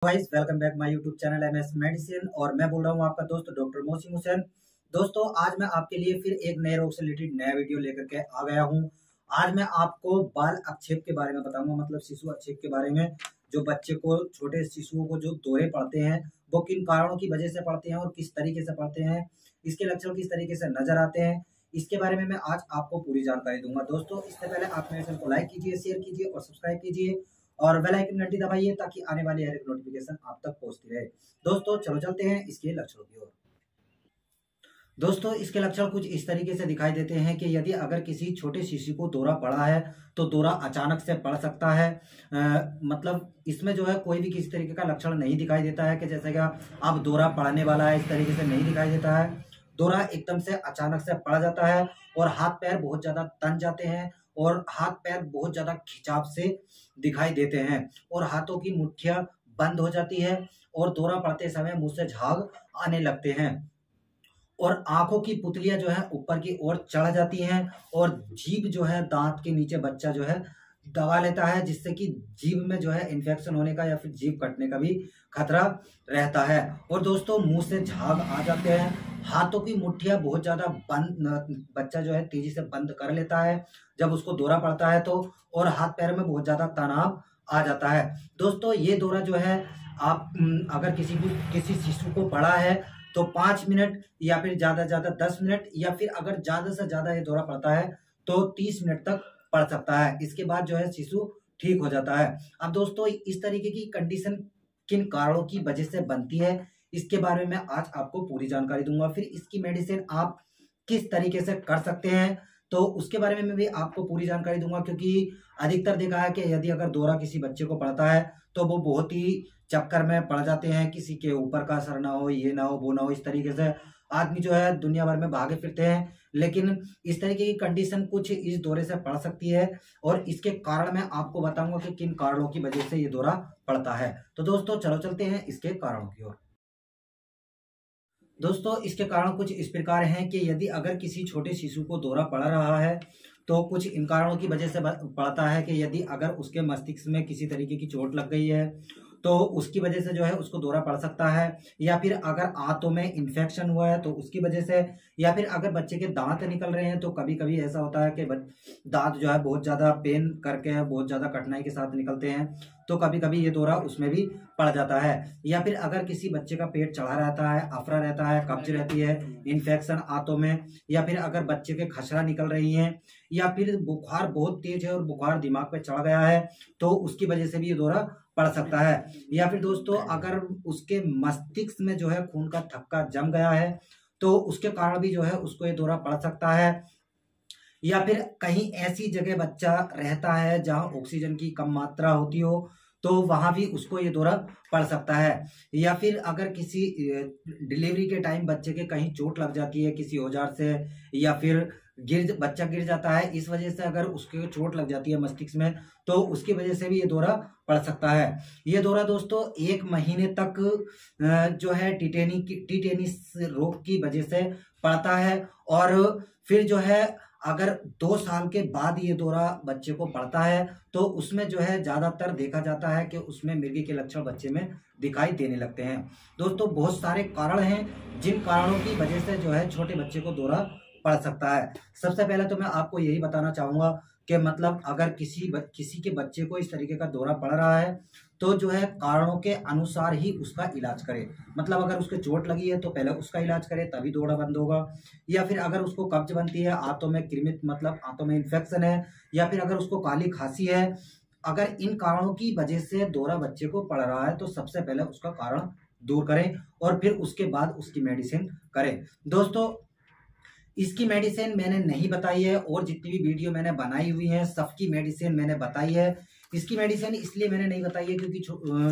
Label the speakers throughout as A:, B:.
A: Guys welcome back my YouTube channel MS medicine और मैं बोल रहा हूँ आपका दोस्त डॉक्टर मोहसिन हुसैन। दोस्तों आज मैं आपके लिए फिर एक नए रोग से रिलेटेड नया वीडियो लेकर के आ गया हूँ। आज मैं आपको बाल अक्षेप के बारे में बताऊंगा, मतलब शिशु अक्षेप के बारे में। जो बच्चे को, छोटे शिशुओं को जो दौरे पड़ते हैं वो किन कारणों की वजह से पड़ते हैं और किस तरीके से पड़ते हैं, इसके लक्षण किस तरीके से नजर आते हैं, इसके बारे में मैं आज आपको पूरी जानकारी दूंगा। दोस्तों इससे पहले आप मेरे चैनल को लाइक कीजिए, शेयर कीजिए और सब्सक्राइब कीजिए और बेल आइकन घंटी दबाइए ताकि आने वाली हर एक नोटिफिकेशन आप तक पहुंचती रहे। दोस्तों चलो चलते हैं इसके लक्षणों की ओर। दोस्तों इसके लक्षण कुछ इस तरीके से दिखाई देते हैं कि यदि अगर किसी छोटे शिशु को दौरा पड़ा है तो दौरा अचानक से पड़ सकता है। मतलब इसमें जो है कोई भी किसी तरीके का लक्षण नहीं दिखाई देता है कि जैसे कि अब दौरा पड़ने वाला है, इस तरीके से नहीं दिखाई देता है। दौरा एकदम से अचानक से पड़ जाता है और हाथ पैर बहुत ज्यादा तन जाते हैं और हाथ पैर बहुत ज्यादा खिंचाव से दिखाई देते हैं और हाथों की मुट्ठियां बंद हो जाती है और दौरा पड़ते समय मुंह से झाग आने लगते हैं और आंखों की पुतलियां जो है ऊपर की ओर चढ़ जाती हैं और जीभ जो है दांत के नीचे बच्चा जो है दबा लेता है, जिससे कि जीभ में जो है इन्फेक्शन होने का या फिर जीभ कटने का भी खतरा रहता है। और दोस्तों मुंह से झाग आ जाते हैं, हाथों की मुट्ठियां बहुत ज्यादा बंद, बच्चा जो है तेजी से बंद कर लेता है जब उसको दौरा पड़ता है तो, और हाथ पैर में बहुत ज्यादा तनाव आ जाता है। दोस्तों ये दौरा जो है आप अगर किसी शिशु को पड़ा है तो 5 मिनट या फिर ज्यादा से ज्यादा 10 मिनट या फिर अगर ज्यादा से ज्यादा ये दौरा पड़ता है तो 30 मिनट तक पड़ सकता है। इसके बाद जो है शिशु ठीक हो जाता है। अब दोस्तों इस तरीके की कंडीशन किन कारणों की वजह से बनती है इसके बारे में आज आपको पूरी जानकारी दूंगा। फिर इसकी मेडिसिन आप किस तरीके से कर सकते हैं तो उसके बारे में मैं भी आपको पूरी जानकारी दूंगा, क्योंकि अधिकतर देखा है कि यदि अगर दौरा किसी बच्चे को पड़ता है तो वो बहुत ही चक्कर में पड़ जाते हैं, किसी के ऊपर का असर ना हो, ये ना हो, वो ना हो, इस तरीके से आदमी जो है दुनिया भर में भागे फिरते हैं। लेकिन इस तरीके की कंडीशन कुछ इस दौरे से पड़ सकती है और इसके कारण मैं आपको बताऊंगा कि किन कारणों की वजह से ये दौरा पड़ता है। तो दोस्तों चलो चलते हैं इसके कारणों की ओर। दोस्तों इसके कारण कुछ इस प्रकार हैं कि यदि अगर किसी छोटे शिशु को दौरा पड़ रहा है तो कुछ इन कारणों की वजह से पड़ता है कि यदि अगर उसके मस्तिष्क में किसी तरीके की चोट लग गई है तो उसकी वजह से जो है उसको दौरा पड़ सकता है, या फिर अगर आंतों में इन्फेक्शन हुआ है तो उसकी वजह से, या फिर अगर बच्चे के दांत निकल रहे हैं तो कभी कभी ऐसा होता है कि दांत जो है बहुत ज्यादा पेन करके बहुत ज्यादा कठिनाई के साथ निकलते हैं तो कभी कभी ये दौरा उसमें भी पड़ जाता है। या फिर अगर किसी बच्चे का पेट चढ़ा रहता है, अफरा रहता है, कब्ज रहती है, इन्फेक्शन आंतों में, या फिर अगर बच्चे के खसरा निकल रही हैं, या फिर बुखार बहुत तेज है और बुखार दिमाग पे चढ़ गया है तो उसकी वजह से भी ये दौरा पड़ सकता है। या फिर दोस्तों अगर उसके मस्तिष्क में जो है खून का थक्का जम गया है तो उसके कारण भी जो है उसको ये दौरा पड़ सकता है। या फिर कहीं ऐसी जगह बच्चा रहता है जहां ऑक्सीजन की कम मात्रा होती हो तो वहां भी उसको ये दौरा पड़ सकता है। या फिर अगर किसी डिलीवरी के टाइम बच्चे के कहीं चोट लग जाती है किसी औजार से, या फिर बच्चा गिर जाता है, इस वजह से अगर उसके चोट लग जाती है मस्तिष्क में तो उसकी वजह से भी ये दौरा पड़ सकता है। ये दौरा दोस्तों 1 महीने तक जो है टीटेनिस रोग की वजह से पड़ता है और फिर जो है अगर 2 साल के बाद ये दौरा बच्चे को पड़ता है तो उसमें जो है ज्यादातर देखा जाता है कि उसमें मिर्गी के लक्षण बच्चे में दिखाई देने लगते हैं। दोस्तों बहुत सारे कारण हैं जिन कारणों की वजह से जो है छोटे बच्चे को दौरा पड़ सकता है। सबसे पहले तो मैं आपको यही बताना चाहूंगा कि मतलब अगर किसी के बच्चे को इस तरीके का दौरा पड़ रहा है तो जो है कारणों के अनुसार ही उसका इलाज करें। मतलब अगर उसके चोट लगी है तो पहले उसका इलाज करें तभी दौरा बंद होगा, या फिर अगर उसको कब्ज बनती है, आंतों में कृमित मतलब आंतों में इन्फेक्शन है, या फिर अगर उसको काली खांसी है, अगर इन कारणों की वजह से दौरा बच्चे को पड़ रहा है तो सबसे पहले उसका कारण दूर करें और फिर उसके बाद उसकी मेडिसिन करें। दोस्तों इसकी मेडिसिन मैंने नहीं बताई है और जितनी भी वीडियो मैंने बनाई हुई है सबकी मेडिसिन मैंने बताई है। इसकी मेडिसिन इसलिए मैंने नहीं बताई है क्योंकि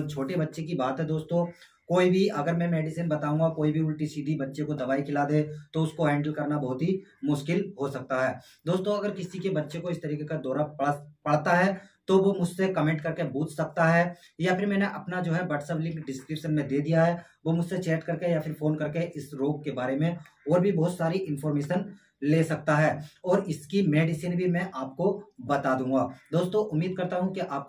A: छोटे बच्चे की बात है दोस्तों। कोई भी अगर मैं मेडिसिन बताऊंगा, कोई भी उल्टी सीधी बच्चे को दवाई खिला दे तो उसको हैंडल करना बहुत ही मुश्किल हो सकता है। दोस्तों अगर किसी के बच्चे को इस तरीके का दौरा पड़ता है तो वो मुझसे कमेंट करके पूछ सकता है, या फिर मैंने अपना जो है व्हाट्सएप लिंक डिस्क्रिप्शन में दे दिया है, वो मुझसे चैट करके या फिर फोन करके इस रोग के बारे में और भी बहुत सारी इंफॉर्मेशन ले सकता है और इसकी मेडिसिन भी मैं आपको बता दूंगा। दोस्तों उम्मीद करता हूं कि आपको